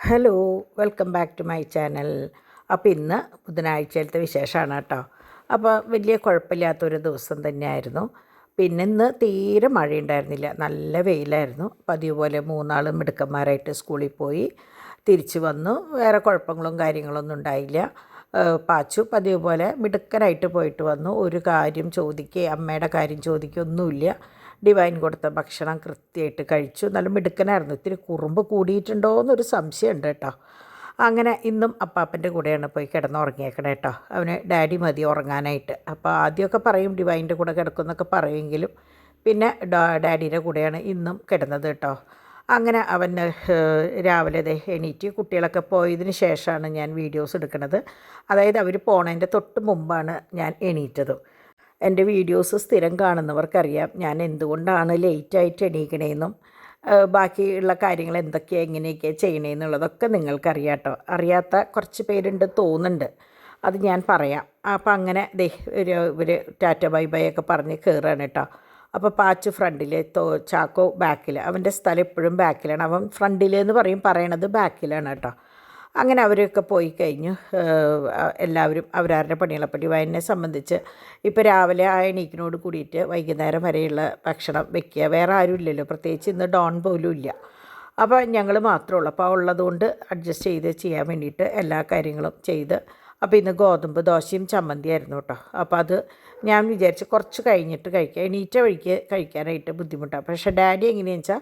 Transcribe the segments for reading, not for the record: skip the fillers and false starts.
Hello, welcome back to my channel. അപ്പോൾ ഇന്ന് ബുധനാഴ്ചയിലത്തെ വിശേഷമാണ് കേട്ടോ. അപ്പോൾ വലിയ കുഴപ്പമില്ലാത്തൊരു ദിവസം തന്നെയായിരുന്നു. പിന്നെ ഇന്ന് തീരെ മഴയുണ്ടായിരുന്നില്ല, നല്ല വെയിലായിരുന്നു. പതിവ് പോലെ മൂന്നാളും മിടുക്കന്മാരായിട്ട് സ്കൂളിൽ പോയി തിരിച്ചു വന്നു. വേറെ കുഴപ്പങ്ങളും കാര്യങ്ങളൊന്നും ഉണ്ടായില്ല. പാച്ചു പതിവ് പോലെ മിടുക്കനായിട്ട് പോയിട്ട് വന്നു. ഒരു കാര്യം ചോദിക്കുക, അമ്മയുടെ കാര്യം ചോദിക്കുകയൊന്നുമില്ല. ഡിവൈൻ കൊടുത്ത ഭക്ഷണം കൃത്യമായിട്ട് കഴിച്ചു. നല്ല മിടുക്കനായിരുന്നു. ഇത്തിരി കുറുമ്പ് കൂടിയിട്ടുണ്ടോ എന്നൊരു സംശയമുണ്ട് കേട്ടോ. അങ്ങനെ ഇന്നും അപ്പാപ്പൻ്റെ കൂടെയാണ് പോയി കിടന്നുറങ്ങിയേക്കണേ കേട്ടോ. അവന് ഡാഡി മതി ഉറങ്ങാനായിട്ട്. അപ്പോൾ ആദ്യമൊക്കെ പറയും ഡിവൈൻ്റെ കൂടെ കിടക്കുമെന്നൊക്കെ പറയുമെങ്കിലും പിന്നെ ഡാഡിയുടെ കൂടെയാണ് ഇന്നും കിടന്നത് കേട്ടോ. അങ്ങനെ അവൻ രാവിലെ എണീറ്റ് കുട്ടികളൊക്കെ പോയതിന് ശേഷമാണ് ഞാൻ വീഡിയോസ് എടുക്കുന്നത്. അതായത് അവർ പോണതിൻ്റെ തൊട്ട് മുമ്പാണ് ഞാൻ എണീറ്റത്. എൻ്റെ വീഡിയോസ് സ്ഥിരം കാണുന്നവർക്കറിയാം ഞാൻ എന്തുകൊണ്ടാണ് ലേറ്റായിട്ട് എണീക്കണേന്നും ബാക്കിയുള്ള കാര്യങ്ങൾ എന്തൊക്കെയാണ് എങ്ങനെയൊക്കെയാണ് ചെയ്യണേന്നുള്ളതൊക്കെ നിങ്ങൾക്കറിയാം കേട്ടോ. അറിയാത്ത കുറച്ച് പേരുണ്ട് തോന്നുന്നുണ്ട്, അത് ഞാൻ പറയാം. അപ്പം അങ്ങനെ ഒരു ടാറ്റ ബൈ ബൈ ഒക്കെ പറഞ്ഞ് കയറുകയാണ് കേട്ടോ. അപ്പോൾ പാച്ച് ഫ്രണ്ടിൽ, ചാക്കോ ബാക്കിൽ. അവൻ്റെ സ്ഥലം എപ്പോഴും ബാക്കിലാണ്. അവൻ ഫ്രണ്ടിലെന്ന് പറയണത് ബാക്കിലാണ് കേട്ടോ. അങ്ങനെ അവരൊക്കെ പോയി കഴിഞ്ഞു. എല്ലാവരും അവരവരുടെ പണികളെപ്പറ്റി. വയനെ സംബന്ധിച്ച് ഇപ്പോൾ രാവിലെ ആ എണീക്കിനോട് കൂടിയിട്ട് വൈകുന്നേരം വരെയുള്ള ഭക്ഷണം വെക്കുക. വേറെ ആരും ഇല്ലല്ലോ, പ്രത്യേകിച്ച് ഇന്ന് ഡോൺ പോലും ഇല്ല. അപ്പോൾ ഞങ്ങൾ മാത്രമേ ഉള്ളൂ. അപ്പോൾ ഉള്ളതുകൊണ്ട് അഡ്ജസ്റ്റ് ചെയ്യാൻ വേണ്ടിയിട്ട് എല്ലാ കാര്യങ്ങളും ചെയ്ത്. അപ്പോൾ ഇന്ന് ഗോതമ്പ് ദോശയും ചമ്മന്തിയായിരുന്നു കേട്ടോ. അപ്പോൾ അത് ഞാൻ വിചാരിച്ച് കുറച്ച് കഴിഞ്ഞിട്ട് കഴിക്കാം. എണീറ്റ വഴിക്ക് കഴിക്കാനായിട്ട് ബുദ്ധിമുട്ടാണ്. പക്ഷേ ഡാഡി എങ്ങനെയാണെന്ന് വെച്ചാൽ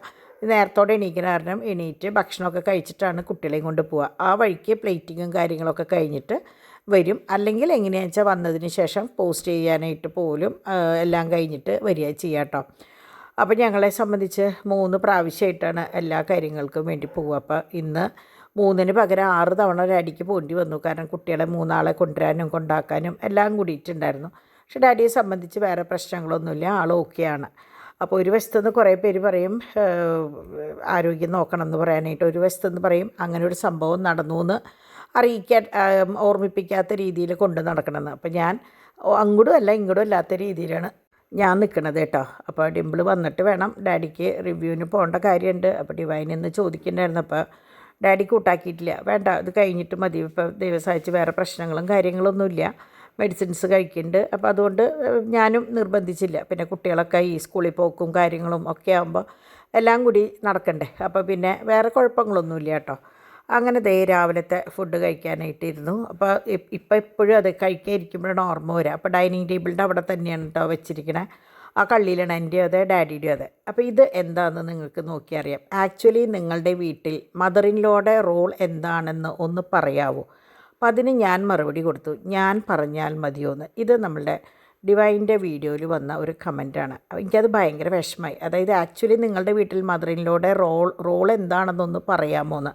നേരത്തോടെ എണീക്കുന്ന കാരണം എണീറ്റ് ഭക്ഷണമൊക്കെ കഴിച്ചിട്ടാണ് കുട്ടികളെയും കൊണ്ട് പോവുക. ആ വഴിക്ക് പ്ലേറ്റിങ്ങും കാര്യങ്ങളൊക്കെ കഴിഞ്ഞിട്ട് വരും. അല്ലെങ്കിൽ എങ്ങനെയാണെന്ന് വെച്ചാൽ വന്നതിന് ശേഷം പോസ്റ്റ് ചെയ്യാനായിട്ട് പോലും എല്ലാം കഴിഞ്ഞിട്ട് വരിക ചെയ്യാം കേട്ടോ. അപ്പോൾ ഞങ്ങളെ സംബന്ധിച്ച് 3 പ്രാവശ്യമായിട്ടാണ് എല്ലാ കാര്യങ്ങൾക്കും വേണ്ടി പോവുക. അപ്പോൾ ഇന്ന് 3-ന് പകരം 6 തവണ ഡാഡിക്ക് പോണ്ടി വന്നു. കാരണം കുട്ടികളെ 3 ആളെ കൊണ്ടുവരാനും കൊണ്ടാക്കാനും എല്ലാം കൂടിയിട്ടുണ്ടായിരുന്നു. പക്ഷേ ഡാഡിയെ സംബന്ധിച്ച് വേറെ പ്രശ്നങ്ങളൊന്നുമില്ല, ആൾ ഓക്കെയാണ്. അപ്പോൾ ഒരു വശത്തുനിന്ന് കുറേ പേര് പറയും ആരോഗ്യം നോക്കണം എന്ന് പറയാനായിട്ട്, ഒരു വശത്തുനിന്ന് പറയും അങ്ങനെ ഒരു സംഭവം നടന്നു എന്ന് അറിയിക്കാൻ ഓർമ്മിപ്പിക്കാത്ത രീതിയിൽ കൊണ്ട് നടക്കണമെന്ന്. അപ്പോൾ ഞാൻ അങ്ങോട്ടും അല്ല ഇങ്ങോട്ടും അല്ലാത്ത രീതിയിലാണ് ഞാൻ നിൽക്കണത് കേട്ടോ. അപ്പോൾ ഡിംപിൾ വന്നിട്ട് വേണം ഡാഡിക്ക് റിവ്യൂവിന് പോകേണ്ട കാര്യമുണ്ട്. അപ്പോൾ ഡിവൈൻ ഇന്ന് ചോദിക്കണ്ടായിരുന്നു. അപ്പോൾ ഡാഡി കൂട്ടാക്കിയിട്ടില്ല, വേണ്ട ഇത് കഴിഞ്ഞിട്ട് മതി, ഇപ്പോൾ ദൈവം സഹായിച്ച് വേറെ പ്രശ്നങ്ങളും കാര്യങ്ങളൊന്നുമില്ല, മെഡിസിൻസ് കഴിക്കുന്നുണ്ട്. അപ്പോൾ അതുകൊണ്ട് ഞാനും നിർബന്ധിച്ചില്ല. പിന്നെ കുട്ടികളൊക്കെ ഈ സ്കൂളിൽ പോക്കും കാര്യങ്ങളും ഒക്കെ ആകുമ്പോൾ എല്ലാം കൂടി നടക്കണ്ടേ. അപ്പോൾ പിന്നെ വേറെ കുഴപ്പങ്ങളൊന്നുമില്ല കേട്ടോ. അങ്ങനെ രാവിലത്തെ ഫുഡ് കഴിക്കാനായിട്ടിരുന്നു. അപ്പോൾ എപ്പോഴും അത് കഴിക്കാൻ ഇരിക്കുമ്പോഴാണ് ഓർമ്മ വരിക. അപ്പോൾ ഡൈനിങ് ടേബിളിൻ്റെ അവിടെ തന്നെയാണ് കേട്ടോ വെച്ചിരിക്കണേ. ആ കള്ളിയിലാണ് എൻ്റെ അതെ ഡാഡിയുടെ അതെ. അപ്പോൾ ഇത് എന്താണെന്ന് നിങ്ങൾക്ക് നോക്കിയറിയാം. ആക്ച്വലി നിങ്ങളുടെ വീട്ടിൽ മദർ ഇൻ ലോയുടെ റോൾ എന്താണെന്ന് ഒന്ന് പറയാവോ? അപ്പം അതിന് ഞാൻ മറുപടി കൊടുത്തു, ഞാൻ പറഞ്ഞാൽ മതിയോന്ന്. ഇത് നമ്മളുടെ ഡിവൈൻ്റെ വീഡിയോയിൽ വന്ന ഒരു കമൻറ്റാണ്. എനിക്കത് ഭയങ്കര വിഷമമായി. അതായത് ആക്ച്വലി നിങ്ങളുടെ വീട്ടിൽ മദർ ഇൻ ലോയുടെ റോൾ എന്താണെന്നൊന്ന് പറയാമോന്ന്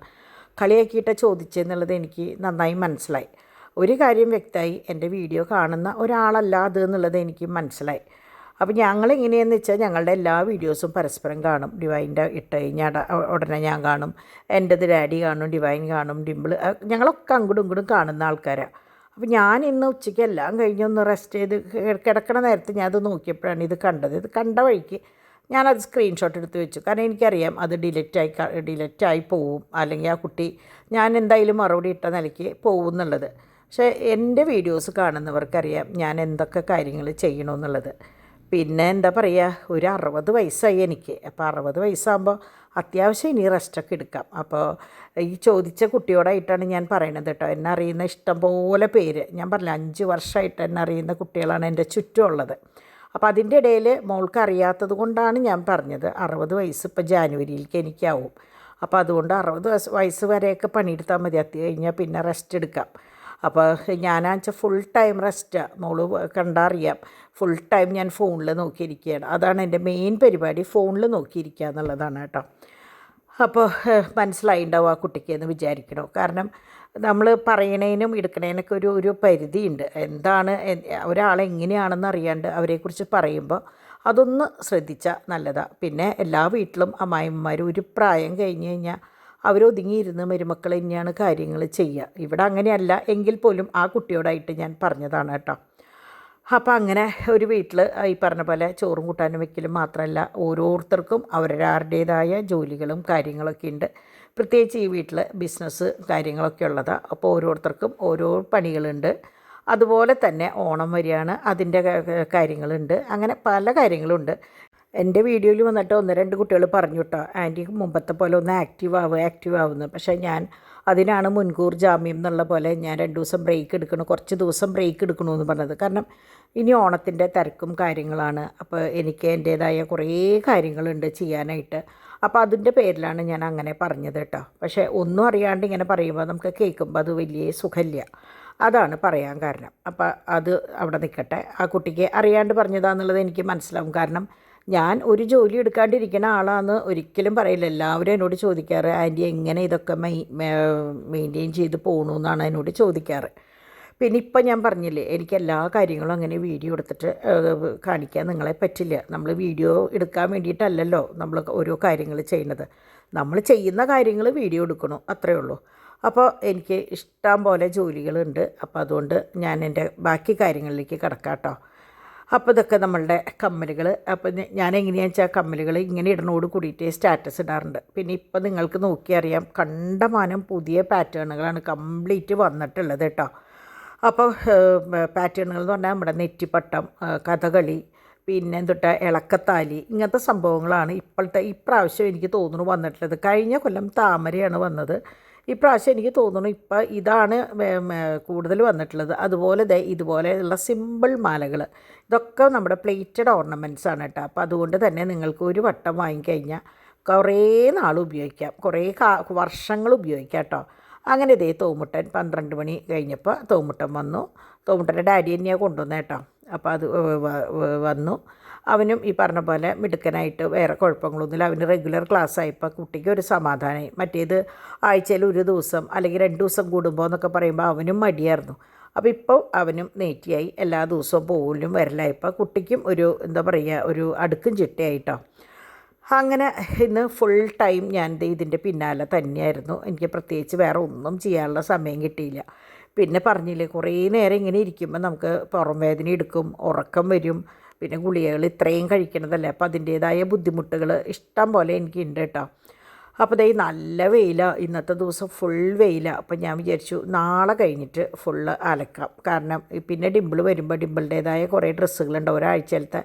കളിയാക്കിയിട്ട് ചോദിച്ചെന്നുള്ളത് എനിക്ക് നന്നായി മനസ്സിലായി. ഒരു കാര്യം വ്യക്തമായി, എൻ്റെ വീഡിയോ കാണുന്ന ഒരാളല്ല അത് എന്നുള്ളത് എനിക്ക് മനസ്സിലായി. അപ്പോൾ ഞങ്ങളെങ്ങനെയാണെന്ന് വെച്ചാൽ ഞങ്ങളുടെ എല്ലാ വീഡിയോസും പരസ്പരം കാണും. ഡിവൈൻ്റെ ഇട്ട് കഴിഞ്ഞാൽ ഉടനെ ഞാൻ കാണും, എൻ്റെത് ഡാഡി കാണും, ഡിവൈൻ കാണും, ഡിംപിൾ, ഞങ്ങളൊക്കെ അങ്ങോട്ടും ഇങ്ങോട്ടും കാണുന്ന ആൾക്കാരാണ്. അപ്പോൾ ഞാൻ ഇന്ന് ഉച്ചയ്ക്ക് എല്ലാം കഴിഞ്ഞൊന്ന് റെസ്റ്റ് ചെയ്ത് കിടക്കണ നേരത്ത് ഞാനത് നോക്കിയപ്പോഴാണ് ഇത് കണ്ടത്. ഇത് കണ്ട വഴിക്ക് ഞാനത് സ്ക്രീൻഷോട്ട് എടുത്ത് വെച്ചു. കാരണം എനിക്കറിയാം അത് ഡിലറ്റായി പോവും, അല്ലെങ്കിൽ ആ കുട്ടി ഞാൻ എന്തായാലും മറുപടി ഇട്ട നിലയ്ക്ക് പോകും എന്നുള്ളത്. പക്ഷേ എൻ്റെ വീഡിയോസ് കാണുന്നവർക്കറിയാം ഞാൻ എന്തൊക്കെ കാര്യങ്ങൾ ചെയ്യണമെന്നുള്ളത്. പിന്നെ എന്താ പറയുക, ഒരു 60 വയസ്സായി എനിക്ക്. അപ്പോൾ 60 വയസ്സാകുമ്പോൾ അത്യാവശ്യം ഇനി റെസ്റ്റൊക്കെ എടുക്കാം. അപ്പോൾ ഈ ചോദിച്ച കുട്ടിയോടായിട്ടാണ് ഞാൻ പറയണത് കേട്ടോ. എന്നെ അറിയുന്ന ഇഷ്ടം പോലെ പേര്, ഞാൻ പറഞ്ഞില്ല 5 വർഷമായിട്ട് എന്നെ അറിയുന്ന കുട്ടികളാണ് എൻ്റെ ചുറ്റുമുള്ളത്. അപ്പോൾ അതിൻ്റെ ഇടയിൽ മോൾക്ക് അറിയാത്തത് കൊണ്ടാണ് ഞാൻ പറഞ്ഞത് 60 വയസ്സ് ഇപ്പോൾ ജാനുവരിയിലേക്ക് എനിക്കാവും. അപ്പോൾ അതുകൊണ്ട് 60 വയസ്സ് വരെയൊക്കെ പണിയെടുത്താൽ മതി, അത് കഴിഞ്ഞാൽ പിന്നെ റെസ്റ്റ് എടുക്കാം. അപ്പോൾ ഞാനാണെന്ന് ഫുൾ ടൈം റെസ്റ്റാണ്. മോള് കണ്ടറിയാം, ഫുൾ ടൈം ഞാൻ ഫോണിൽ നോക്കിയിരിക്കുകയാണ്. അതാണ് എൻ്റെ മെയിൻ പരിപാടി, ഫോണിൽ നോക്കിയിരിക്കുക എന്നുള്ളതാണ് കേട്ടോ. അപ്പോൾ മനസ്സിലായിണ്ടാവും ആ കുട്ടിക്ക് എന്ന് വിചാരിക്കണോ. കാരണം നമ്മൾ പറയണേനും എടുക്കണേനൊക്കെ ഒരു പരിധിയുണ്ട്. എന്താണ് ഒരാളെങ്ങനെയാണെന്ന് അറിയാണ്ട് അവരെക്കുറിച്ച് പറയുമ്പോൾ അതൊന്ന് ശ്രദ്ധിച്ചാൽ നല്ലതാണ്. പിന്നെ എല്ലാ വീട്ടിലും അമ്മായിമ്മമാരും ഒരു പ്രായം കഴിഞ്ഞ് കഴിഞ്ഞാൽ അവരൊതുങ്ങിയിരുന്ന് മരുമക്കൾ തന്നെയാണ് കാര്യങ്ങൾ ചെയ്യുക. ഇവിടെ അങ്ങനെയല്ല എങ്കിൽ പോലും ആ കുട്ടിയോടായിട്ട് ഞാൻ പറഞ്ഞതാണ് കേട്ടോ. അപ്പോൾ അങ്ങനെ ഒരു വീട്ടിൽ ഈ പറഞ്ഞ പോലെ ചോറും കൂട്ടാനും വെക്കലും മാത്രമല്ല, ഓരോരുത്തർക്കും അവരവരുടേതായ ജോലികളും കാര്യങ്ങളൊക്കെ ഉണ്ട്. പ്രത്യേകിച്ച് ഈ വീട്ടിൽ ബിസിനസ് കാര്യങ്ങളൊക്കെ ഉള്ളതാണ്. അപ്പോൾ ഓരോരുത്തർക്കും ഓരോ പണികളുണ്ട്. അതുപോലെ തന്നെ ഓണം വരികയാണ്, അതിൻ്റെ കാര്യങ്ങളുണ്ട്. അങ്ങനെ പല കാര്യങ്ങളുണ്ട്. എൻ്റെ വീഡിയോയിൽ വന്നിട്ട് 1-2 കുട്ടികൾ പറഞ്ഞു കേട്ടോ, ആൻറ്റി മുമ്പത്തെ പോലെ ഒന്ന് ആക്റ്റീവ് ആവുന്നു. പക്ഷേ ഞാൻ അതിനാണ് മുൻകൂർ ജാമ്യം എന്നുള്ള പോലെ ഞാൻ 2 ദിവസം ബ്രേക്ക് എടുക്കണം, കുറച്ച് ദിവസം ബ്രേക്ക് എടുക്കണമെന്ന് പറഞ്ഞത്. കാരണം ഇനി ഓണത്തിൻ്റെ തിരക്കും കാര്യങ്ങളാണ്. അപ്പോൾ എനിക്ക് എൻ്റേതായ കുറേ കാര്യങ്ങളുണ്ട് ചെയ്യാനായിട്ട്. അപ്പോൾ അതിൻ്റെ പേരിലാണ് ഞാൻ അങ്ങനെ പറഞ്ഞത് കേട്ടോ. പക്ഷേ ഒന്നും അറിയാണ്ട് ഇങ്ങനെ പറയുമ്പോൾ നമുക്ക് കേൾക്കുമ്പോൾ അത് വലിയ സുഖമില്ല. അതാണ് പറയാൻ കാരണം. അപ്പോൾ അത് അവിടെ നിൽക്കട്ടെ. ആ കുട്ടിക്ക് അറിയാണ്ട് പറഞ്ഞതാണെന്നുള്ളത് എനിക്ക് മനസ്സിലാവും. കാരണം ഞാൻ ഒരു ജോലി എടുക്കാണ്ടിരിക്കുന്ന ആളാണെന്ന് ഒരിക്കലും പറയില്ല. എല്ലാവരും എന്നോട് ചോദിക്കാറ്, ആൻറ്റി എങ്ങനെ ഇതൊക്കെ മെയിൻറ്റെയിൻ ചെയ്ത് പോകണമെന്നാണ് എന്നോട് ചോദിക്കാറ്. പിന്നെ ഇപ്പം ഞാൻ പറഞ്ഞില്ലേ, എനിക്ക് എല്ലാ കാര്യങ്ങളും അങ്ങനെ വീഡിയോ എടുത്തിട്ട് കാണിക്കാൻ നിങ്ങളെ പറ്റില്ല. നമ്മൾ വീഡിയോ എടുക്കാൻ വേണ്ടിയിട്ടല്ലല്ലോ നമ്മൾ ഓരോ കാര്യങ്ങൾ ചെയ്യുന്നത്. നമ്മൾ ചെയ്യുന്ന കാര്യങ്ങൾ വീഡിയോ എടുക്കണം, അത്രയേ ഉള്ളൂ. അപ്പോൾ എനിക്ക് ഇഷ്ടം പോലെ ജോലികളുണ്ട്. അപ്പോൾ അതുകൊണ്ട് ഞാൻ എൻ്റെ ബാക്കി കാര്യങ്ങളിലേക്ക് കിടക്കാം കേട്ടോ. അപ്പോൾ ഇതൊക്കെ നമ്മളുടെ കമ്മലുകൾ. അപ്പോൾ ഞാൻ എങ്ങനെയാണെന്ന് വെച്ചാൽ കമ്മലുകൾ ഇങ്ങനെ ഇടണോട് കൂടിയിട്ട് സ്റ്റാറ്റസ് ഇടാറുണ്ട്. പിന്നെ ഇപ്പം നിങ്ങൾക്ക് നോക്കിയറിയാം, കണ്ടമാനം പുതിയ പാറ്റേണുകളാണ് കംപ്ലീറ്റ് വന്നിട്ടുള്ളത് കേട്ടോ. അപ്പോൾ പാറ്റേണുകൾ എന്ന് പറഞ്ഞാൽ നമ്മുടെ നെറ്റിപ്പട്ടം, കഥകളി, പിന്നെ എന്തൊട്ട ഇളക്കത്താലി, ഇങ്ങനത്തെ സംഭവങ്ങളാണ് ഇപ്രാവശ്യം എനിക്ക് തോന്നുന്നു വന്നിട്ടുള്ളത്. കഴിഞ്ഞ കൊല്ലം താമരയാണ് വന്നത്. ഇപ്രാവശ്യം എനിക്ക് തോന്നുന്നു ഇപ്പം ഇതാണ് കൂടുതൽ വന്നിട്ടുള്ളത്. അതുപോലെ ഇതുപോലെയുള്ള സിമ്പിൾ മാലകൾ, ഇതൊക്കെ നമ്മുടെ പ്ലേറ്റഡ് ഓർണമെൻറ്റ്സ് ആണ് കേട്ടോ. അപ്പോൾ അതുകൊണ്ട് തന്നെ നിങ്ങൾക്ക് ഒരു വട്ടം വാങ്ങിക്കഴിഞ്ഞാൽ കുറേ നാൾ ഉപയോഗിക്കാം, കുറേ വർഷങ്ങൾ ഉപയോഗിക്കാം കേട്ടോ. അങ്ങനെ തോമുട്ടൻ 12 മണി കഴിഞ്ഞപ്പോൾ തോമുട്ടൻ വന്നു. തോമുട്ടൻ്റെ ഡാഡി തന്നെയാണ് കൊണ്ടുവന്നത് കേട്ടോ. അപ്പോൾ അത് വന്നു. അവനും ഈ പറഞ്ഞ പോലെ മിടുക്കനായിട്ട് വേറെ കുഴപ്പങ്ങളൊന്നുമില്ല. അവന് റെഗുലർ ക്ലാസ് ആയപ്പോൾ കുട്ടിക്ക് ഒരു സമാധാനമായി. മറ്റേത് ആഴ്ചയിൽ ഒരു ദിവസം അല്ലെങ്കിൽ 2 ദിവസം കൂടുമ്പോൾ എന്നൊക്കെ പറയുമ്പോൾ അവനും മടിയായിരുന്നു. അപ്പോൾ ഇപ്പോൾ അവനും നേറ്റിയായി, എല്ലാ ദിവസവും പോകലും വരലായപ്പോൾ കുട്ടിക്കും ഒരു എന്താ പറയുക, ഒരു അടുക്കും ചിട്ടയായിട്ടോ. അങ്ങനെ ഇന്ന് ഫുൾ ടൈം ഞാൻ ഇതിൻ്റെ പിന്നാലെ തന്നെയായിരുന്നു. എനിക്ക് പ്രത്യേകിച്ച് വേറെ ഒന്നും ചെയ്യാനുള്ള സമയം കിട്ടിയില്ല. പിന്നെ പറഞ്ഞില്ലേ, കുറേ നേരം ഇങ്ങനെ ഇരിക്കുമ്പോൾ നമുക്ക് പുറം വേദന എടുക്കും, ഉറക്കം വരും. പിന്നെ ഗുളികകൾ ഇത്രയും കഴിക്കണതല്ലേ, അപ്പോൾ അതിൻ്റേതായ ബുദ്ധിമുട്ടുകൾ ഇഷ്ടം പോലെ എനിക്കുണ്ട് കേട്ടോ. അപ്പോൾ നല്ല വെയിലാണ്, ഇന്നത്തെ ദിവസം ഫുൾ വെയിലാണ്. അപ്പോൾ ഞാൻ വിചാരിച്ചു നാളെ കഴിഞ്ഞിട്ട് ഫുള്ള് അലക്കാം. കാരണം പിന്നെ ഡിമ്പിൾ വരുമ്പോൾ ഡിമ്പിളുടേതായ കുറേ ഡ്രസ്സുകളുണ്ട്, ഒരാഴ്ചയിലത്തെ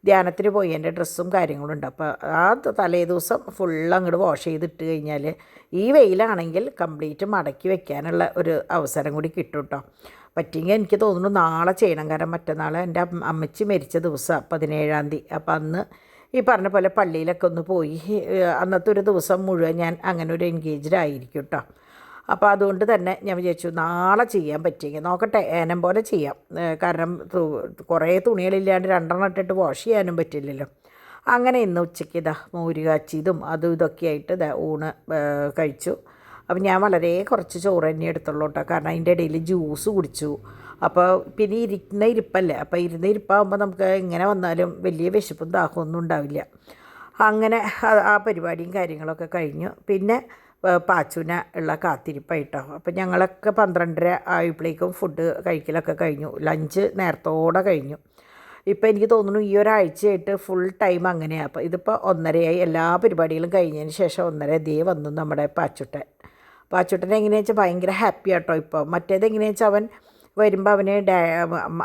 ധ്യാനത്തിന് പോയി എൻ്റെ ഡ്രസ്സും കാര്യങ്ങളുണ്ട്. അപ്പോൾ ആ തലേ ദിവസം ഫുള്ള് അങ്ങോട്ട് വാഷ് ചെയ്തിട്ട് കഴിഞ്ഞാൽ ഈ വെയിലാണെങ്കിൽ കംപ്ലീറ്റ് മടക്കി വെക്കാനുള്ള ഒരു അവസരം കൂടി കിട്ടും കേട്ടോ. പറ്റിയെങ്കിൽ എനിക്ക് തോന്നുന്നു നാളെ ചെയ്യണം. കാരണം മറ്റന്നാൾ എൻ്റെ അമ്മച്ചി മരിച്ച ദിവസമാണ് 17-ാം തീയതി. അപ്പോൾ അന്ന് ഈ പറഞ്ഞ പോലെ പള്ളിയിലൊക്കെ ഒന്ന് പോയി അന്നത്തെ ഒരു ദിവസം മുഴുവൻ ഞാൻ അങ്ങനെ ഒരു എൻഗേജ്ഡ് ആയിരിക്കും കേട്ടോ. അപ്പോൾ അതുകൊണ്ട് തന്നെ ഞാൻ വിചാരിച്ചു നാളെ ചെയ്യാൻ പറ്റിയെങ്കിൽ നോക്കട്ടെ, ഏനം പോലെ ചെയ്യാം. കാരണം കുറേ തുണികളില്ലാണ്ട് 2 ഇട്ടിട്ട് വാഷ് ചെയ്യാനും പറ്റില്ലല്ലോ. അങ്ങനെ ഇന്ന് ഉച്ചയ്ക്ക് മോര് കാച്ചിയതും അതും ഇതൊക്കെ ആയിട്ട് ഊണ് കഴിച്ചു. അപ്പം ഞാൻ വളരെ കുറച്ച് ചോറ് തന്നെ എടുത്തുള്ളൂ കേട്ടോ. കാരണം അതിൻ്റെ ഇടയിൽ ജ്യൂസ് കുടിച്ചു. അപ്പോൾ പിന്നെ ഇരിപ്പല്ലേ, അപ്പോൾ ഇരിപ്പാകുമ്പോൾ നമുക്ക് എങ്ങനെ വന്നാലും വലിയ വിശപ്പും ദാഹമൊന്നും ഉണ്ടാവില്ല. അങ്ങനെ ആ പരിപാടിയും കാര്യങ്ങളൊക്കെ കഴിഞ്ഞു. പിന്നെ പാച്ചുന ഉള്ള കാത്തിരിപ്പായിട്ടോ. അപ്പോൾ ഞങ്ങളൊക്കെ 12:30 ആയപ്പോഴേക്കും ഫുഡ് കഴിക്കലൊക്കെ കഴിഞ്ഞു. ലഞ്ച് നേരത്തോടെ കഴിഞ്ഞു. ഇപ്പോൾ എനിക്ക് തോന്നുന്നു ഈ ഒരാഴ്ചയായിട്ട് ഫുൾ ടൈം അങ്ങനെയാണ്. അപ്പോൾ ഇതിപ്പോൾ 1:30 എല്ലാ പരിപാടികളും കഴിഞ്ഞതിന് ശേഷം 1:30 വന്നു നമ്മുടെ പാച്ചുട്ടൻ എങ്ങനെയാണെന്ന് വെച്ചാൽ ഭയങ്കര ഹാപ്പി ആട്ടോ ഇപ്പോൾ. മറ്റേതെങ്ങനെയാണെന്ന് വെച്ചാൽ അവൻ വരുമ്പോൾ അവന്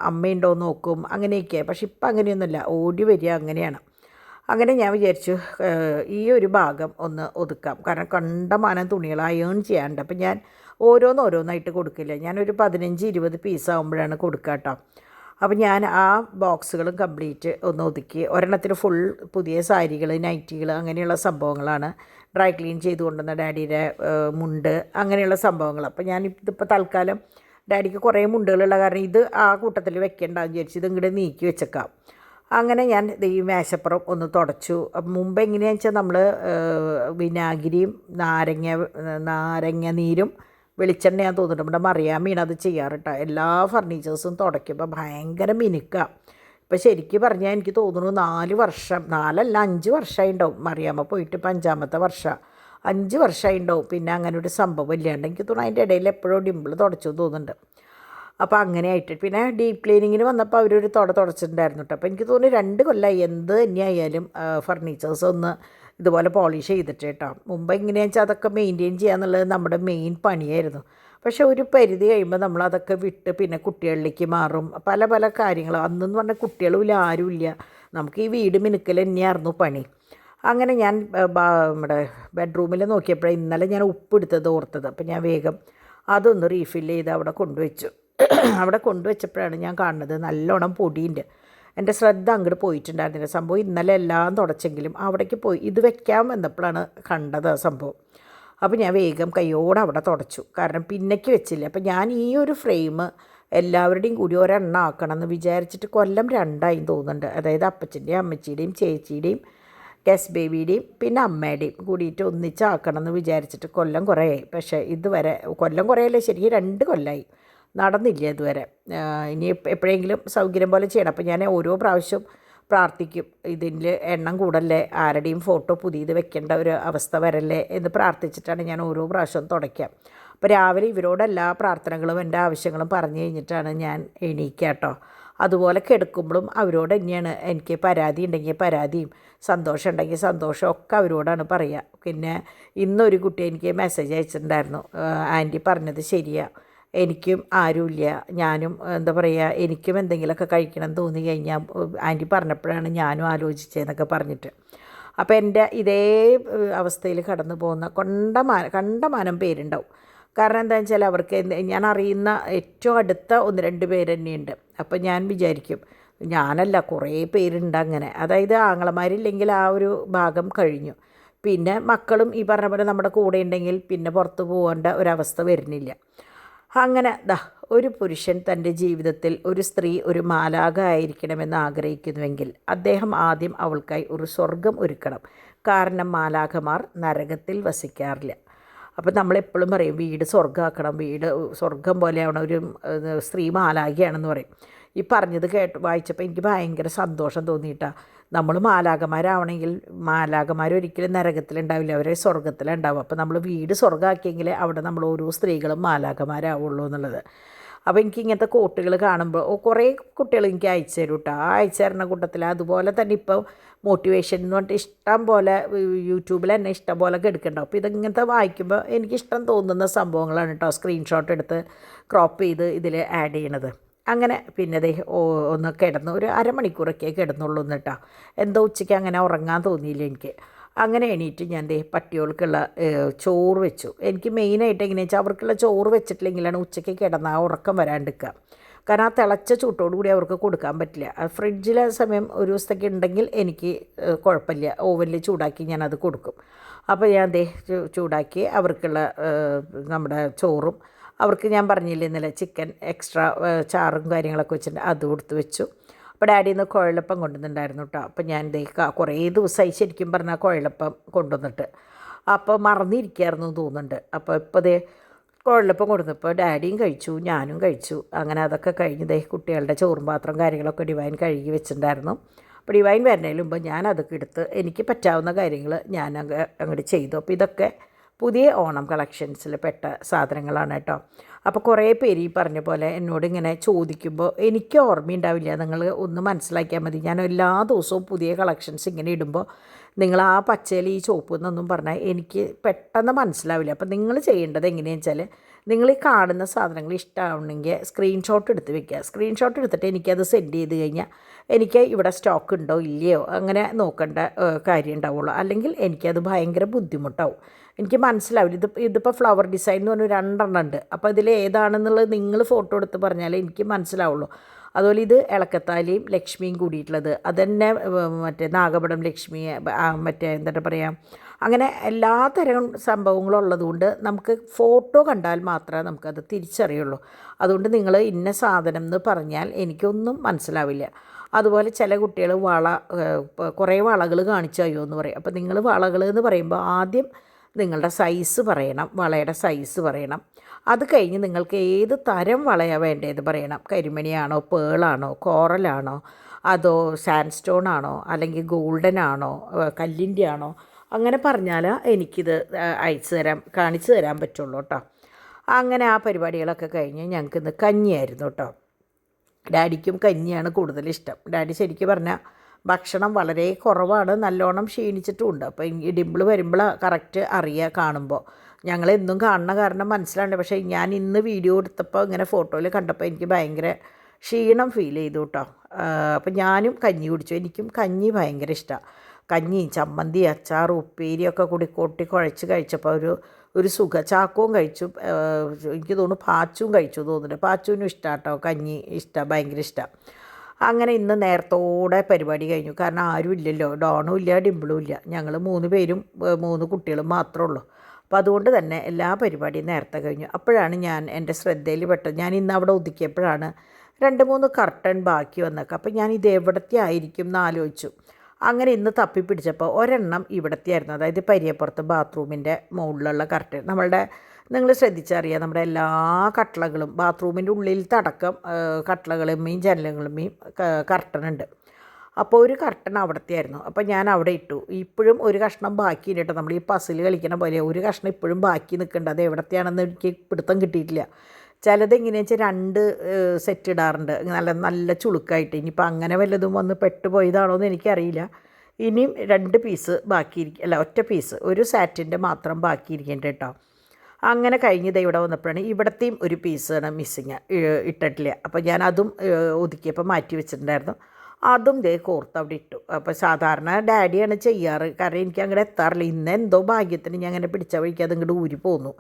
അമ്മയുണ്ടോ നോക്കും, അങ്ങനെയൊക്കെ. പക്ഷെ ഇപ്പം അങ്ങനെയൊന്നുമില്ല, ഓടി വരിക, അങ്ങനെയാണ്. അങ്ങനെ ഞാൻ വിചാരിച്ചു ഈ ഒരു ഭാഗം ഒന്ന് ഒതുക്കാം. കാരണം കണ്ടമാനം തുണികൾ അയേൺ ചെയ്യാനുണ്ട്. അപ്പം ഞാൻ ഓരോന്നായിട്ട് കൊടുക്കില്ല, ഞാനൊരു 15-20 പീസാകുമ്പോഴാണ് കൊടുക്കുക കേട്ടോ. അപ്പം ഞാൻ ആ ബോക്സുകളും കംപ്ലീറ്റ് ഒന്ന് ഒതുക്കി. ഒരെണ്ണത്തിൽ ഫുൾ പുതിയ സാരികൾ, നൈറ്റികൾ, അങ്ങനെയുള്ള സംഭവങ്ങളാണ്. ഡ്രൈ ക്ലീൻ ചെയ്ത് കൊണ്ടുവന്ന ഡാഡിയുടെ മുണ്ട്, അങ്ങനെയുള്ള സംഭവങ്ങൾ. അപ്പം ഞാൻ ഇതിപ്പോൾ തൽക്കാലം ഡാഡിക്ക് കുറേ മുണ്ടുകളുള്ള കാരണം ഇത് ആ കൂട്ടത്തിൽ വെക്കേണ്ടെന്ന് വിചാരിച്ചു ഇത് ഇങ്ങോട്ട് നീക്കി വെച്ചേക്കാം. അങ്ങനെ ഞാൻ ഈ മേശപ്പുറം ഒന്ന് തുടച്ചു. മുമ്പ് എങ്ങനെയാണെന്ന് വെച്ചാൽ നമ്മൾ വിനാഗിരിയും നാരങ്ങ നീരും വെളിച്ചെണ്ണയാന്ന് തോന്നുന്നുണ്ട്, നമ്മുടെ മറിയാമ്മയാണ് അത് ചെയ്യാറ് കേട്ടോ. എല്ലാ ഫർണിച്ചേഴ്സും തുടയ്ക്കുമ്പോൾ ഭയങ്കര മിനുക്കുക. ഇപ്പോൾ ശരിക്കും പറഞ്ഞാൽ എനിക്ക് തോന്നുന്നു 4 വർഷം, 4 അല്ല 5 വർഷമായി ഉണ്ടാവും. മറിയാമ്മ പോയിട്ട് ഇപ്പോൾ 5ാമത്തെ വർഷം, 5 വർഷമായി ഉണ്ടാവും. പിന്നെ അങ്ങനെ ഒരു സംഭവം ഇല്ലാണ്ട് എനിക്ക് തോന്നുന്നു അതിൻ്റെ ഇടയിൽ എപ്പോഴും ഡിമ്പിൾ തുടച്ചു തോന്നുന്നുണ്ട്. അപ്പോൾ അങ്ങനെ ആയിട്ട് പിന്നെ ഡീപ്പ് ക്ലീനിങ്ങിന് വന്നപ്പോൾ അവരൊരു തുടച്ചിട്ടുണ്ടായിരുന്നു കേട്ടോ. അപ്പോൾ എനിക്ക് തോന്നുന്നു 2 കൊല്ലമായി എന്ത് തന്നെയായാലും ഫർണിച്ചേഴ്സ് ഒന്ന് ഇതുപോലെ പോളിഷ് ചെയ്തിട്ട് കേട്ടോ. മുമ്പ് എങ്ങനെയാണെന്ന് വെച്ചാൽ അതൊക്കെ മെയിൻറ്റെയിൻ ചെയ്യുക എന്നുള്ളത് നമ്മുടെ മെയിൻ പണിയായിരുന്നു. പക്ഷേ ഒരു പരിധി കഴിയുമ്പോൾ നമ്മളതൊക്കെ വിട്ട് പിന്നെ കുട്ടികളിലേക്ക് മാറും. പല പല കാര്യങ്ങൾ അന്നെന്ന് പറഞ്ഞാൽ കുട്ടികളുമില്ല, ആരുമില്ല. നമുക്ക് ഈ വീട് മിനുക്കൽ തന്നെയായിരുന്നു പണി. അങ്ങനെ ഞാൻ നമ്മുടെ ബെഡ്റൂമിൽ നോക്കിയപ്പോഴേ ഇന്നലെ ഞാൻ ഉപ്പ് എടുത്തത് ഓർത്തത്. അപ്പോൾ ഞാൻ വേഗം അതൊന്ന് റീഫില്ല് ചെയ്ത് അവിടെ കൊണ്ടുവച്ചു. അവിടെ കൊണ്ടുവച്ചപ്പോഴാണ് ഞാൻ കാണുന്നത് നല്ലോണം പൊടിയുണ്ട്. എൻ്റെ ശ്രദ്ധ അങ്ങോട്ട് പോയിട്ടുണ്ടായിരുന്നില്ല. സംഭവം ഇന്നലെ എല്ലാം തുടച്ചെങ്കിലും അവിടേക്ക് പോയി ഇത് വെക്കാൻ വന്നപ്പോഴാണ് കണ്ടത് ആ സംഭവം. അപ്പോൾ ഞാൻ വേഗം കൈയോടെ അവിടെ തുടച്ചു. കാരണം പിന്നേക്ക് വെച്ചില്ല. അപ്പോൾ ഞാൻ ഈ ഒരു ഫ്രെയിം എല്ലാവരുടെയും കൂടി ഒരെണ്ണം ആക്കണം എന്ന് വിചാരിച്ചിട്ട് കൊല്ലം 2ആയി തോന്നുന്നുണ്ട്. അതായത് അപ്പച്ചൻ്റെയും അമ്മച്ചിയുടെയും ചേച്ചിയുടെയും ഗസ് ബേബിയുടെയും പിന്നെ അമ്മയുടെയും കൂടിയിട്ട് ഒന്നിച്ചാക്കണം എന്ന് വിചാരിച്ചിട്ട് കൊല്ലം കുറേയായി. പക്ഷേ ഇതുവരെ കൊല്ലം കുറേയല്ലേ, ശരിക്കും 2 കൊല്ലമായി, നടന്നില്ല ഇതുവരെ. ഇനി എപ്പോഴെങ്കിലും സൗകര്യം പോലെ ചെയ്യണം. അപ്പോൾ ഞാൻ ഓരോ പ്രാവശ്യം പ്രാർത്ഥിക്കും, ഇതിൽ എണ്ണം കൂടല്ലേ, ആരുടെയും ഫോട്ടോ പുതിയത് വെക്കേണ്ട ഒരു അവസ്ഥ വരല്ലേ എന്ന് പ്രാർത്ഥിച്ചിട്ടാണ് ഞാൻ ഓരോ പ്രാവശ്യവും തുടയ്ക്കുക. അപ്പോൾ രാവിലെ ഇവരോടെല്ലാ പ്രാർത്ഥനകളും എൻ്റെ ആവശ്യങ്ങളും പറഞ്ഞു കഴിഞ്ഞിട്ടാണ് ഞാൻ എണീക്കുക കേട്ടോ. അതുപോലെ കിടക്കുമ്പോഴും അവരോട് തന്നെയാണ് എനിക്ക് പരാതി ഉണ്ടെങ്കിൽ പരാതിയും സന്തോഷം ഉണ്ടെങ്കിൽ സന്തോഷം ഒക്കെ അവരോടാണ് പറയുക. പിന്നെ ഇന്നൊരു കുട്ടി എനിക്ക് മെസ്സേജ് അയച്ചിട്ടുണ്ടായിരുന്നു, ആൻറ്റി പറഞ്ഞത് ശരിയാണ്, എനിക്കും ആരുമില്ല, ഞാനും എന്താ പറയുക, എനിക്കും എന്തെങ്കിലുമൊക്കെ കഴിക്കണം എന്ന് തോന്നി കഴിഞ്ഞാൽ ആൻറ്റി പറഞ്ഞപ്പോഴാണ് ഞാനും ആലോചിച്ചതെന്നൊക്കെ പറഞ്ഞിട്ട്. അപ്പോൾ എൻ്റെ ഇതേ അവസ്ഥയിൽ കടന്നു പോകുന്ന കണ്ടമാനം പേരുണ്ടാവും. കാരണം എന്താണെന്ന് വെച്ചാൽ അവർക്ക് ഞാൻ അറിയുന്ന ഏറ്റവും അടുത്ത 1-2 പേര് തന്നെയുണ്ട്. അപ്പോൾ ഞാൻ വിചാരിക്കും, ഞാനല്ല കുറേ പേരുണ്ട് അങ്ങനെ. അതായത് ആങ്ങളമാരില്ലെങ്കിൽ ആ ഒരു ഭാഗം കഴിഞ്ഞു. പിന്നെ മക്കളും ഈ പറഞ്ഞ പോലെ നമ്മുടെ കൂടെ ഉണ്ടെങ്കിൽ പിന്നെ പുറത്ത് പോകേണ്ട ഒരവസ്ഥ വരുന്നില്ല. അങ്ങനെ ഒരു പുരുഷൻ തൻ്റെ ജീവിതത്തിൽ ഒരു സ്ത്രീ ഒരു മാലാഖ ആയിരിക്കണമെന്ന് ആഗ്രഹിക്കുന്നുവെങ്കിൽ അദ്ദേഹം ആദ്യം അവൾക്കായി ഒരു സ്വർഗം ഒരുക്കണം. കാരണം മാലാഖമാർ നരകത്തിൽ വസിക്കാറില്ല. അപ്പം നമ്മളെപ്പോഴും പറയും വീട് സ്വർഗ്ഗമാക്കണം, വീട് സ്വർഗം പോലെയാണ്, ഒരു സ്ത്രീ മാലാഖയാണെന്ന് പറയും. ഈ പറഞ്ഞത് വായിച്ചപ്പോൾ എനിക്ക് ഭയങ്കര സന്തോഷം തോന്നിയിട്ടാണ്. നമ്മൾ മാലാഖമാരാവണമെങ്കിൽ മാലാഖമാരൊരിക്കലും നരകത്തിലുണ്ടാവില്ല, അവരെ സ്വർഗ്ഗത്തിലുണ്ടാവും. അപ്പോൾ നമ്മൾ വീട് സ്വർഗ്ഗമാക്കിയെങ്കിൽ അവിടെ നമ്മൾ ഓരോ സ്ത്രീകളും മാലാഖമാരാവുള്ളൂ എന്നുള്ളത്. അപ്പോൾ എനിക്ക് ഇങ്ങനത്തെ കോട്ടുകൾ കാണുമ്പോൾ കുറേ കുട്ടികൾ എനിക്ക് അയച്ചു തരും കേട്ടോ. ആ അയച്ചു തരുന്ന കൂട്ടത്തിൽ അതുപോലെ തന്നെ ഇപ്പോൾ മോട്ടിവേഷൻ എന്ന് പറഞ്ഞിട്ട് ഇഷ്ടം പോലെ യൂട്യൂബിൽ തന്നെ ഇഷ്ടം പോലെ എടുക്കുന്നുണ്ടാവും. അപ്പോൾ ഇതിങ്ങനത്തെ വായിക്കുമ്പോൾ എനിക്കിഷ്ടം തോന്നുന്ന സംഭവങ്ങളാണ് കേട്ടോ സ്ക്രീൻഷോട്ട് എടുത്ത് ക്രോപ്പ് ചെയ്ത് ഇതിൽ ആഡ് ചെയ്യണത്. അങ്ങനെ പിന്നെ ഒന്ന് കിടന്നു, ഒരു അരമണിക്കൂറൊക്കെ കിടന്നുള്ളൂ എന്നിട്ടാ. എന്തോ ഉച്ചയ്ക്ക് അങ്ങനെ ഉറങ്ങാൻ തോന്നിയില്ല എനിക്ക്. അങ്ങനെ എണീറ്റ് ഞാൻ പട്ടികൾക്കുള്ള ചോറ് വെച്ചു. എനിക്ക് മെയിനായിട്ട് എങ്ങനെയാണെന്ന് വെച്ചാൽ അവർക്കുള്ള ചോറ് വെച്ചിട്ടില്ലെങ്കിലാണ് ഉച്ചയ്ക്ക് കിടന്നാൽ ഉറക്കം വരാണ്ടിരിക്കുക. കാരണം ആ തിളച്ച ചൂട്ടോടു കൂടി അവർക്ക് കൊടുക്കാൻ പറ്റില്ല. ഫ്രിഡ്ജിലെ സമയം ഒരു ദിവസത്തേക്ക് ഉണ്ടെങ്കിൽ എനിക്ക് കുഴപ്പമില്ല, ഓവനിൽ ചൂടാക്കി ഞാനത് കൊടുക്കും. അപ്പോൾ ഞാൻ ചൂടാക്കി അവർക്കുള്ള നമ്മുടെ ചോറും, അവർക്ക് ഞാൻ പറഞ്ഞില്ലേ ഇന്നലെ ചിക്കൻ എക്സ്ട്രാ ചാറും കാര്യങ്ങളൊക്കെ വെച്ചിട്ട് അത് കൊടുത്ത് വെച്ചു. അപ്പോൾ ഡാഡിയിൽ നിന്ന് കുഴലപ്പം കൊണ്ടുവന്നിട്ടുണ്ടായിരുന്നു കേട്ടോ. അപ്പോൾ ഞാൻ കുറേ ദിവസമായി ശരിക്കും പറഞ്ഞാൽ കുഴലപ്പം കൊണ്ടുവന്നിട്ട്, അപ്പോൾ മറന്നിരിക്കുകയായിരുന്നു തോന്നുന്നുണ്ട്. അപ്പോൾ ഇപ്പോൾ കുഴലപ്പം കൊടുത്തപ്പോൾ ഡാഡിയും കഴിച്ചു, ഞാനും കഴിച്ചു. അങ്ങനെ അതൊക്കെ കഴിഞ്ഞ് കുട്ടികളുടെ ചോറും പാത്രം കാര്യങ്ങളൊക്കെ ഡിവൈൻ കഴുകി വെച്ചിട്ടുണ്ടായിരുന്നു. അപ്പോൾ ഡിവൈൻ വരുന്നതിന് മുമ്പ് ഞാൻ അതൊക്കെ എടുത്ത് എനിക്ക് പറ്റാവുന്ന കാര്യങ്ങൾ ഞാൻ അങ്ങോട്ട് ചെയ്തു. അപ്പോൾ ഇതൊക്കെ പുതിയ ഓണം കളക്ഷൻസിൽ പെട്ട സാധനങ്ങളാണ് കേട്ടോ. അപ്പോൾ കുറേ പേര് ഈ പറഞ്ഞ പോലെ എന്നോട് ഇങ്ങനെ ചോദിക്കുമ്പോൾ എനിക്ക് ഓർമ്മയുണ്ടാവില്ല. നിങ്ങൾ ഒന്ന് മനസ്സിലാക്കിയാൽ മതി, ഞാൻ എല്ലാ ദിവസവും പുതിയ കളക്ഷൻസ് ഇങ്ങനെ ഇടുമ്പോൾ നിങ്ങൾ ആ പച്ചയിൽ ഈ ചുവപ്പ് എന്നൊന്നും പറഞ്ഞാൽ എനിക്ക് പെട്ടെന്ന് മനസ്സിലാവില്ല. അപ്പോൾ നിങ്ങൾ ചെയ്യേണ്ടത് എങ്ങനെയാണെന്ന് വെച്ചാൽ, നിങ്ങൾ ഈ കാണുന്ന സാധനങ്ങൾ ഇഷ്ടമാവണമെങ്കിൽ സ്ക്രീൻഷോട്ട് എടുത്ത് വെക്കുക. സ്ക്രീൻഷോട്ട് എടുത്തിട്ട് എനിക്കത് സെൻഡ് ചെയ്ത് കഴിഞ്ഞാൽ എനിക്ക് ഇവിടെ സ്റ്റോക്ക് ഉണ്ടോ ഇല്ലയോ അങ്ങനെ നോക്കേണ്ട കാര്യം ഉണ്ടാവുള്ളൂ. അല്ലെങ്കിൽ എനിക്കത് ഭയങ്കര ബുദ്ധിമുട്ടാവും, എനിക്ക് മനസ്സിലാവില്ല. ഇതിപ്പോൾ ഫ്ലവർ ഡിസൈൻ എന്ന് പറഞ്ഞാൽ 2 എണ്ണം ഉണ്ട്. അപ്പോൾ ഇതിൽ ഏതാണെന്നുള്ളത് നിങ്ങൾ ഫോട്ടോ എടുത്ത് പറഞ്ഞാലേ എനിക്ക് മനസ്സിലാവുള്ളൂ. അതുപോലെ ഇത് ഇളക്കത്താലിയും ലക്ഷ്മിയും കൂടിയിട്ടുള്ളത്, അതുതന്നെ മറ്റേ നാഗപടം ലക്ഷ്മി, മറ്റേ എന്താ പറയുക, അങ്ങനെ എല്ലാ തരം സംഭവങ്ങളും ഉള്ളതുകൊണ്ട് നമുക്ക് ഫോട്ടോ കണ്ടാൽ മാത്രമേ നമുക്കത് തിരിച്ചറിയുള്ളൂ. അതുകൊണ്ട് നിങ്ങൾ ഇന്ന സാധനം എന്ന് പറഞ്ഞാൽ എനിക്കൊന്നും മനസ്സിലാവില്ല. അതുപോലെ ചില കുട്ടികൾ കുറേ വളകൾ കാണിച്ചു തരുമോ എന്ന് പറയും. അപ്പോൾ നിങ്ങൾ വളകൾ എന്ന് പറയുമ്പോൾ ആദ്യം നിങ്ങളുടെ സൈസ് പറയണം, വളയുടെ സൈസ് പറയണം. അത് കഴിഞ്ഞ് നിങ്ങൾക്ക് ഏത് തരം വളയാണ് വേണ്ടതെന്ന് പറയണം. കരിമണിയാണോ, പേളാണോ, കോറലാണോ, അതോ സാൻഡ് സ്റ്റോൺ ആണോ, അല്ലെങ്കിൽ ഗോൾഡൻ ആണോ, കല്ലിൻ്റെ ആണോ, അങ്ങനെ പറഞ്ഞാൽ എനിക്കിത് കാണിച്ചു തരാൻ പറ്റുള്ളൂ കേട്ടോ. അങ്ങനെ ആ പരിപാടികളൊക്കെ കഴിഞ്ഞ് ഞങ്ങൾക്ക് ഇന്ന് കഞ്ഞിയായിരുന്നു കേട്ടോ. ഡാഡിക്കും കഞ്ഞിയാണ് കൂടുതലിഷ്ടം. ഡാഡി ശരിക്കും പറഞ്ഞാൽ ഭക്ഷണം വളരെ കുറവാണ്, നല്ലോണം ക്ഷീണിച്ചിട്ടുമുണ്ട്. അപ്പോൾ ഈ ഡിമ്പിൾ വരുമ്പോഴാണ് കറക്റ്റ് അറിയുക കാണുമ്പോൾ. ഞങ്ങളെന്നും കാണുന്ന കാരണം മനസ്സിലാണ്ട്. പക്ഷേ ഞാൻ ഇന്ന് വീഡിയോ എടുത്തപ്പോൾ ഇങ്ങനെ ഫോട്ടോയിൽ കണ്ടപ്പോൾ എനിക്ക് ഭയങ്കര ക്ഷീണം ഫീൽ ചെയ്തു കേട്ടോ. അപ്പോൾ ഞാനും കഞ്ഞി കുടിച്ചു. എനിക്കും കഞ്ഞി ഭയങ്കര ഇഷ്ടമാണ്. കഞ്ഞിയും ചമ്മന്തി അച്ചാർ ഉപ്പേരിയൊക്കെ കൂടി കൊട്ടി കുഴച്ച് കഴിച്ചപ്പോൾ ഒരു സുഖ. ചാക്കവും കഴിച്ചു, എനിക്ക് തോന്നുന്നു പാച്ചും കഴിച്ചു തോന്നുന്നുണ്ട്. പാച്ചുവിനും ഇഷ്ടമാണ് കേട്ടോ കഞ്ഞി, ഇഷ്ടമാണ്, ഭയങ്കര ഇഷ്ടമാണ്. അങ്ങനെ ഇന്ന് നേരത്തോടെ പരിപാടി കഴിഞ്ഞു. കാരണം ആരും ഇല്ലല്ലോ, ഡോണും ഇല്ല ഡിമ്പിളും ഇല്ല, ഞങ്ങൾ 3 പേരും 3 കുട്ടികളും മാത്രമേ ഉള്ളൂ. അപ്പോൾ അതുകൊണ്ട് തന്നെ എല്ലാ പരിപാടിയും നേരത്തെ കഴിഞ്ഞു. അപ്പോഴാണ് ഞാൻ എൻ്റെ ശ്രദ്ധയിൽ പെട്ടത്. ഞാൻ ഇന്ന് അവിടെ ഒതുക്കിയപ്പോഴാണ് 2-3 കർട്ടൻ ബാക്കി വന്നേക്കുക. അപ്പോൾ ഞാൻ ഇത് എവിടത്തെ ആയിരിക്കും എന്ന് ആലോചിച്ചു. അങ്ങനെ ഇന്ന് തപ്പി പിടിച്ചപ്പോൾ ഒരെണ്ണം ഇവിടത്തെ ആയിരുന്നു. അതായത് പരിയപ്പുറത്ത് ബാത്റൂമിൻ്റെ മുകളിലുള്ള കർട്ടൻ. നിങ്ങൾ ശ്രദ്ധിച്ചറിയാം, നമ്മുടെ എല്ലാ കട്ടളകളും ബാത്റൂമിൻ്റെ ഉള്ളിലത്തെ അടക്കം കട്ടളകളുമേയും ജനലുകളുമേയും കർട്ടനുണ്ട്. അപ്പോൾ ഒരു കർട്ടൻ അവിടത്തെ ആയിരുന്നു. അപ്പോൾ ഞാൻ അവിടെ ഇട്ടു. ഇപ്പോഴും ഒരു കഷ്ണം ബാക്കിയുണ്ട് കേട്ടോ. നമ്മൾ ഈ പസിൽ കളിക്കണ പോലെ ഒരു കഷ്ണം ഇപ്പോഴും ബാക്കി നിൽക്കുന്നുണ്ട്. അത് എവിടത്തെയാണെന്ന് എനിക്ക് പിടുത്തം കിട്ടിയിട്ടില്ല. ചിലത് എങ്ങനെയാണെന്ന് വെച്ചാൽ 2 സെറ്റ് ഇടാറുണ്ട്, നല്ല നല്ല ചുളുക്കായിട്ട്. ഇനിയിപ്പോൾ അങ്ങനെ വല്ലതും വന്ന് പെട്ടുപോയതാണോ എന്ന് എനിക്കറിയില്ല. ഇനിയും 2 പീസ് ബാക്കിയിരിക്കും, അല്ല ഒറ്റ പീസ്, ഒരു സാറ്റിൻ്റെ മാത്രം ബാക്കിയിരിക്കുന്നുണ്ട് കേട്ടോ. അങ്ങനെ കഴിഞ്ഞത് ഇവിടെ വന്നപ്പോഴാണ് ഇവിടത്തെയും ഒരു പീസാണ് മിസ്സിങ്, ഇട്ടിട്ടില്ല. അപ്പോൾ ഞാൻ അതും ഒതുക്കിയപ്പോൾ മാറ്റി വെച്ചിട്ടുണ്ടായിരുന്നു. അതും കോർത്ത് അവിടെ ഇട്ടു. അപ്പോൾ സാധാരണ ഡാഡിയാണ് ചെയ്യാറ്, കാരണം എനിക്ക് അങ്ങനെ എത്താറില്ല. ഇന്ന് എന്തോ ഭാഗ്യത്തിന് ഞാൻ അങ്ങനെ പിടിച്ച വഴിക്ക് അത് ഇങ്ങോട്ട് ഊരി പോന്നു.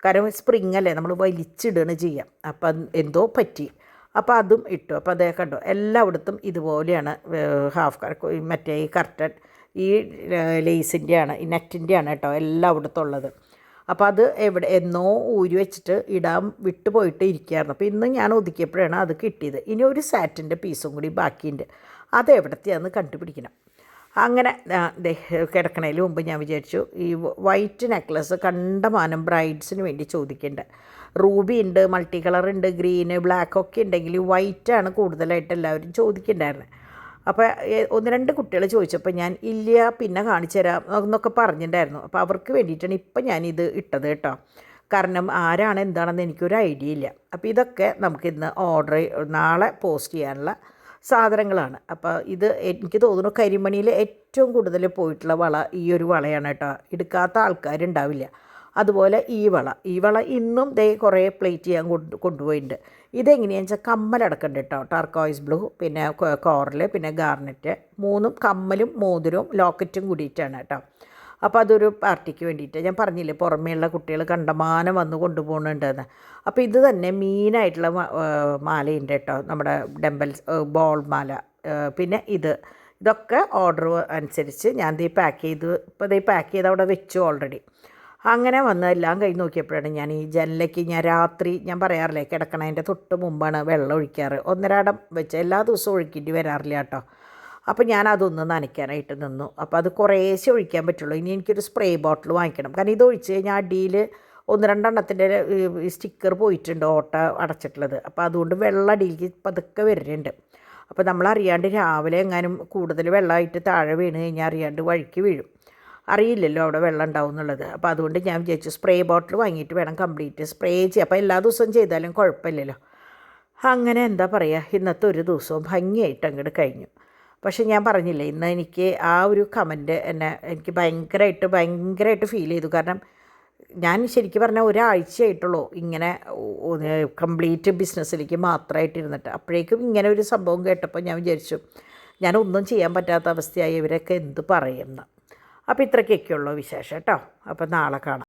കാരണം സ്പ്രിങ് അല്ലേ, നമ്മൾ വലിച്ചിടുകയാണ് ചെയ്യുക. അപ്പം എന്തോ പറ്റി. അപ്പോൾ അതും ഇട്ടു. അപ്പോൾ അതേ കണ്ടോ, എല്ലായിടത്തും ഇതുപോലെയാണ് മറ്റേ ഈ കർട്ടൻ, ഈ ലേസിൻ്റെയാണ്, ഈ നെറ്റിൻ്റെയാണ് കേട്ടോ എല്ലായിടത്തും ഉള്ളത്. അപ്പോൾ അത് എന്നോ ഊരി വെച്ചിട്ട് ഇടാൻ വിട്ടുപോയിട്ട് ഇരിക്കുകയായിരുന്നു. അപ്പോൾ ഇന്ന് ഞാൻ ഒതുക്കിയപ്പോഴാണ് അത് കിട്ടിയത്. ഇനി ഒരു സാറ്റിൻ്റെ പീസും കൂടി ബാക്കിയുണ്ട്, അത് എവിടത്തെയാണെന്ന് കണ്ടുപിടിക്കണം. അങ്ങനെ കിടക്കണതിന് മുമ്പ് ഞാൻ വിചാരിച്ചു ഈ വൈറ്റ് നെക്ലസ് കണ്ടമാനം ബ്രൈഡ്സിന് വേണ്ടി ചോദിക്കേണ്ടത്. റൂബി ഉണ്ട്, മൾട്ടി കളർ ഉണ്ട്, ഗ്രീന് ബ്ലാക്കൊക്കെ ഉണ്ടെങ്കിൽ വൈറ്റാണ് കൂടുതലായിട്ട് എല്ലാവരും ചോദിക്കേണ്ടായിരുന്നത്. അപ്പോൾ 1-2 കുട്ടികൾ ചോദിച്ചപ്പോൾ ഞാൻ ഇല്ല പിന്നെ കാണിച്ചു തരാം എന്നൊക്കെ പറഞ്ഞിട്ടുണ്ടായിരുന്നു. അപ്പോൾ അവർക്ക് വേണ്ടിയിട്ടാണ് ഇപ്പം ഞാനിത് ഇട്ടത് കേട്ടോ. കാരണം ആരാണ് എന്താണെന്ന് എനിക്കൊരു ഐഡിയ ഇല്ല. അപ്പോൾ ഇതൊക്കെ നമുക്കിന്ന് നാളെ പോസ്റ്റ് ചെയ്യാനുള്ള സാധനങ്ങളാണ്. അപ്പോൾ ഇത് എനിക്ക് തോന്നുന്നു കരിമണിയിൽ ഏറ്റവും കൂടുതൽ പോയിട്ടുള്ള വള ഈ ഒരു വളയാണ് കേട്ടോ. എടുക്കാത്ത ആൾക്കാരുണ്ടാവില്ല. അതുപോലെ ഈ വള ഇന്നും കുറേ പ്ലേറ്റ് ചെയ്യാൻ കൊണ്ടുപോയിട്ടുണ്ട്. ഇതെങ്ങനെയാണെന്ന് വെച്ചാൽ കമ്മലടക്കമുണ്ട് കേട്ടോ. ടർക്കോയിസ് ബ്ലൂ, പിന്നെ കോറൽ, പിന്നെ ഗാർണറ്റ്, 3 കമ്മലും മോതിരവും ലോക്കറ്റും കൂടിയിട്ടാണ് കേട്ടോ. അപ്പോൾ അതൊരു പാർട്ടിക്ക് വേണ്ടിയിട്ട് ഞാൻ പറഞ്ഞില്ലേ, പുറമേയുള്ള കുട്ടികൾ കണ്ടമാനം വന്ന് കൊണ്ടുപോകുന്നുണ്ടെന്ന്. അപ്പോൾ ഇത് തന്നെ മീനായിട്ടുള്ള മാലയുണ്ട് കേട്ടോ, നമ്മുടെ ബോൾ മാല. പിന്നെ ഇതൊക്കെ ഓർഡർ അനുസരിച്ച് ഞാൻ പാക്ക് ചെയ്ത് അവിടെ വെച്ചു ഓൾറെഡി. അങ്ങനെ വന്ന് എല്ലാം കഴിഞ്ഞ് നോക്കിയപ്പോഴാണ് ഞാൻ ഈ ജനലയ്ക്ക് രാത്രി ഞാൻ പറയാറില്ലേ, കിടക്കണതിൻ്റെ തൊട്ട് മുമ്പാണ് വെള്ളം ഒഴിക്കാറ്. 1.5 വെച്ച് എല്ലാ ദിവസവും ഒഴിക്കേണ്ടി വരാറില്ല കേട്ടോ. അപ്പോൾ ഞാൻ അതൊന്ന് നനയ്ക്കാനായിട്ട് നിന്നു. അപ്പോൾ അത് കുറേശ്ശെ ഒഴിക്കാൻ പറ്റുള്ളൂ. ഇനി എനിക്കൊരു സ്പ്രേ ബോട്ടിൽ വാങ്ങിക്കണം. കാരണം ഇത് ഒഴിച്ച് കഴിഞ്ഞാൽ അടിയിൽ 1-2 എണ്ണത്തിൻ്റെ സ്റ്റിക്കർ പോയിട്ടുണ്ട്, ഓട്ട അടച്ചിട്ടുള്ളത്. അപ്പോൾ അതുകൊണ്ട് വെള്ളം അടിയിലേക്ക് പതുക്കെ വരുന്നുണ്ട്. അപ്പോൾ നമ്മളറിയാണ്ട് രാവിലെ എങ്ങാനും കൂടുതൽ വെള്ളമായിട്ട് താഴെ വീണ് കഴിഞ്ഞാൽ അറിയാണ്ട് വഴിക്ക് വീഴും, അറിയില്ലല്ലോ അവിടെ വെള്ളം ഉണ്ടാവും എന്നുള്ളത്. അപ്പോൾ അതുകൊണ്ട് ഞാൻ വിചാരിച്ചു സ്പ്രേ ബോട്ടിൽ വാങ്ങിയിട്ട് വേണം കംപ്ലീറ്റ് സ്പ്രേ ചെയ്യുക. അപ്പോൾ എല്ലാ ദിവസവും ചെയ്താലും കുഴപ്പമില്ലല്ലോ. അങ്ങനെ എന്താ പറയുക, ഇന്നത്തെ ഒരു ദിവസവും ഭംഗിയായിട്ട് അങ്ങോട്ട് കഴിഞ്ഞു. പക്ഷേ ഞാൻ പറഞ്ഞില്ലേ, ഇന്ന് എനിക്ക് ആ ഒരു കമൻറ്റ് എനിക്ക് ഭയങ്കരമായിട്ട് ഫീൽ ചെയ്തു. കാരണം ഞാൻ ശരിക്കും പറഞ്ഞാൽ ഒരാഴ്ചയായിട്ടുള്ളൂ ഇങ്ങനെ കംപ്ലീറ്റ് ബിസിനസ്സിലേക്ക് മാത്രമായിട്ട് ഇരുന്നിട്ട്. അപ്പോഴേക്കും ഇങ്ങനെ ഒരു സംഭവം കേട്ടപ്പോൾ ഞാൻ വിചാരിച്ചു ഞാനൊന്നും ചെയ്യാൻ പറ്റാത്ത അവസ്ഥയായി, ഇവരൊക്കെ എന്ത് പറയുമെന്ന്. അപ്പോൾ ഇത്രയ്ക്കൊക്കെയുള്ളൂ വിശേഷം കേട്ടോ. അപ്പോൾ നാളെ കാണാം.